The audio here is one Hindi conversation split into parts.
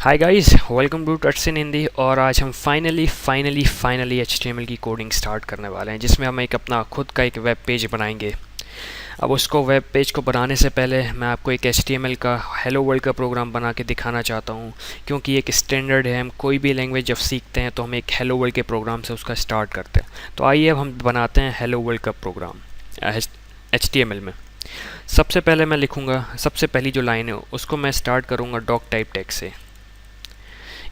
हाय गाइस, वेलकम टू टट्स इन हिंदी। और आज हम फाइनली HTML की कोडिंग स्टार्ट करने वाले हैं, जिसमें हम एक अपना खुद का एक वेब पेज बनाएंगे। अब उसको वेब पेज को बनाने से पहले मैं आपको एक HTML का हेलो वर्ल्ड का प्रोग्राम बना के दिखाना चाहता हूँ, क्योंकि एक स्टैंडर्ड है। हम कोई भी लैंग्वेज जब सीखते हैं तो हम एक हेलो वर्ल्ड के प्रोग्राम से उसका स्टार्ट करते हैं। तो आइए अब हम बनाते हैं हेलो वर्ल्ड का प्रोग्राम HTML में। सबसे पहले मैं लिखूँगा, सबसे पहली जो लाइन है उसको मैं स्टार्ट करूँगा डॉक टाइप टैग से।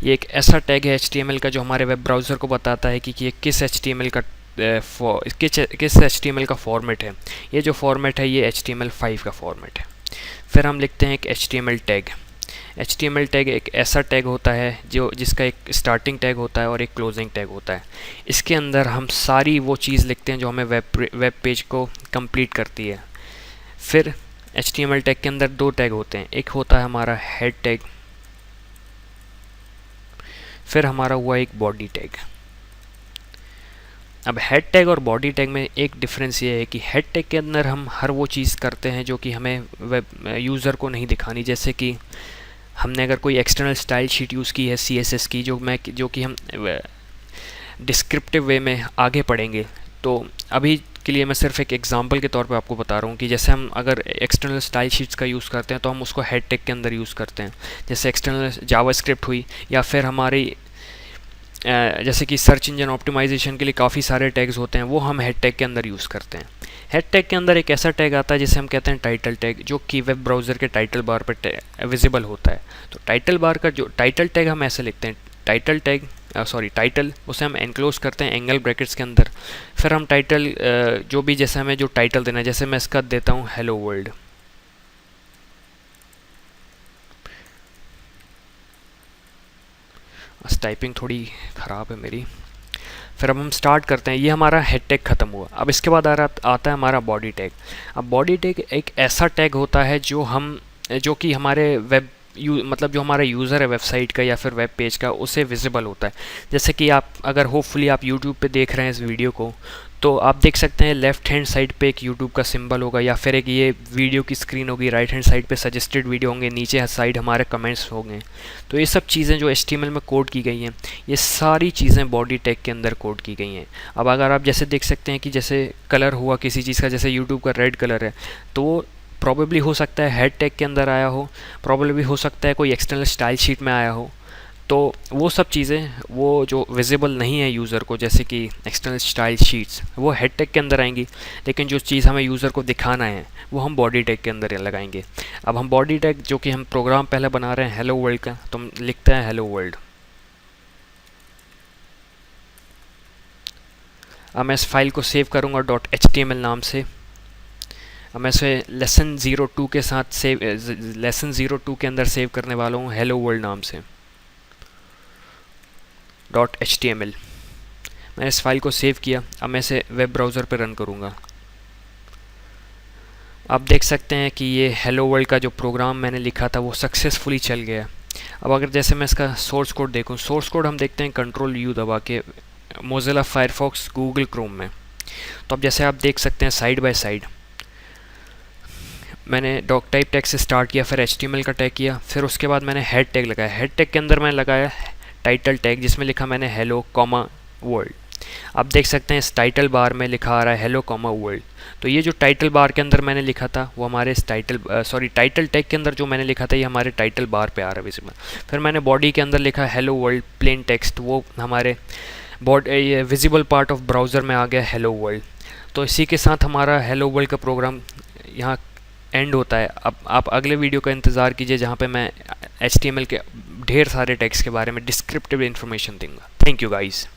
ये एक ऐसा टैग है HTML का जो हमारे वेब ब्राउज़र को बताता है कि ये किस HTML का किस HTML का फॉर्मेट है। ये जो फॉर्मेट है ये HTML5 का फॉर्मेट है। फिर हम लिखते हैं एक HTML टैग। HTML टैग एक ऐसा टैग होता है जिसका एक स्टार्टिंग टैग होता है और एक क्लोजिंग टैग होता है। इसके अंदर हम सारी वो चीज़ लिखते हैं जो हमें वेब पेज को कंप्लीट करती है। फिर HTML टैग के अंदर दो टैग होते हैं, एक होता है हमारा हेड टैग, फिर हमारा हुआ एक बॉडी टैग। अब हेड टैग और बॉडी टैग में एक डिफरेंस ये है कि हेड टैग के अंदर हम हर वो चीज़ करते हैं जो कि हमें वेब यूज़र को नहीं दिखानी। जैसे कि हमने अगर कोई एक्सटर्नल स्टाइल शीट यूज़ की है CSS की, जो कि हम डिस्क्रिप्टिव वे में आगे पढ़ेंगे। तो अभी के लिए मैं सिर्फ एक एग्जांपल के तौर पे आपको बता रहा हूँ कि जैसे हम अगर एक्सटर्नल स्टाइल शीट्स का यूज़ करते हैं तो हम उसको हेड टैग के अंदर यूज़ करते हैं। जैसे एक्सटर्नल जावास्क्रिप्ट हुई, या फिर हमारी जैसे कि सर्च इंजन ऑप्टिमाइजेशन के लिए काफ़ी सारे टैग्स होते हैं, वो हम हेड टैग के अंदर यूज़ करते हैं। हेड टैग के अंदर एक ऐसा टैग आता है जिसे हम कहते हैं टाइटल टैग, जो कि वेब ब्राउज़र के टाइटल बार पर विजिबल होता है। तो टाइटल बार का जो टाइटल टैग हम ऐसे लिखते हैं, टाइटल उसे हम एनक्लोज करते हैं एंगल ब्रैकेट्स के अंदर। फिर हम टाइटल जो भी, जैसे हमें जो टाइटल देना है, जैसे मैं इसका देता हूँ हेलो वर्ल्ड। टाइपिंग थोड़ी ख़राब है मेरी। फिर अब हम स्टार्ट करते हैं। ये हमारा हेड टैग ख़त्म हुआ। अब इसके बाद आता है हमारा बॉडी टैग। अब बॉडी टैग एक ऐसा टैग होता है जो कि हमारे मतलब जो हमारा यूज़र है वेबसाइट का या फिर वेब पेज का, उसे विजिबल होता है। जैसे कि आप अगर होपफुली आप यूट्यूब पे देख रहे हैं इस वीडियो को, तो आप देख सकते हैं लेफ़्ट हैंड साइड पे एक यूट्यूब का सिंबल होगा, या फिर एक ये वीडियो की स्क्रीन होगी। राइट हैंड साइड पे सजेस्टेड वीडियो होंगे, नीचे साइड हमारे कमेंट्स होंगे। तो ये सब चीज़ें जो HTML में कोड की गई हैं, ये सारी चीज़ें बॉडी टैग के अंदर कोड की गई हैं। अब अगर आप जैसे देख सकते हैं कि जैसे कलर हुआ किसी चीज़ का, जैसे यूट्यूब का रेड कलर है, तो वो प्रॉबेबली हो सकता है हेड टैग के अंदर आया हो, प्रॉबेबली हो सकता है कोई एक्सटर्नल स्टाइल शीट में आया हो। तो वो सब चीज़ें वो जो विजिबल नहीं है यूज़र को, जैसे कि एक्सटर्नल स्टाइल शीट्स, वो हेड टैग के अंदर आएंगी। लेकिन जो चीज़ हमें यूज़र को दिखाना है वो हम बॉडी टैग के अंदर लगाएंगे। अब हम बॉडी टैग, जो कि हम प्रोग्राम पहले बना रहे हैं हेलो वर्ल्ड का, तो हम लिखते हैं हेलो वर्ल्ड। अब मैं इस फाइल को सेव करूँगा .html नाम से। अब मैं इसे लेसन 02 के साथ लेसन 02 के अंदर सेव करने वाला हूँ हेलो वर्ल्ड नाम से .html। मैंने इस फाइल को सेव किया। अब मैं इसे वेब ब्राउज़र पर रन करूँगा। आप देख सकते हैं कि ये हेलो वर्ल्ड का जो प्रोग्राम मैंने लिखा था वो सक्सेसफुली चल गया। अब अगर जैसे मैं इसका सोर्स कोड देखूँ, सोर्स कोड हम देखते हैं Ctrl+U दबा के मोज़िला फायरफॉक्स गूगल क्रोम में। तो अब जैसे आप देख सकते हैं साइड बाय साइड मैंने डॉक टाइप टैग से स्टार्ट किया, फिर HTML का टैग किया, फिर उसके बाद मैंने हेड टैग लगाया। हेड टैग के अंदर मैंने लगाया टाइटल टैग, जिसमें लिखा मैंने हेलो कॉमा वर्ल्ड। आप देख सकते हैं इस टाइटल बार में लिखा आ रहा है हेलो कॉमा वर्ल्ड। तो ये जो टाइटल बार के अंदर मैंने लिखा था वो हमारे इस टाइटल टैग के अंदर जो मैंने लिखा था ये हमारे टाइटल बार पे आ रहा है विजिबल। फिर मैंने बॉडी के अंदर लिखा हेलो वर्ल्ड प्लेन टेक्स्ट, वो हमारे ये विजिबल पार्ट ऑफ ब्राउज़र में आ गया हेलो वर्ल्ड। तो इसी के साथ हमारा हेलो वर्ल्ड का प्रोग्राम यहाँ एंड होता है। अब आप अगले वीडियो का इंतज़ार कीजिए, जहाँ पे मैं HTML के ढेर सारे टैग्स के बारे में डिस्क्रिप्टिव इन्फॉर्मेशन दूंगा। Thank you guys.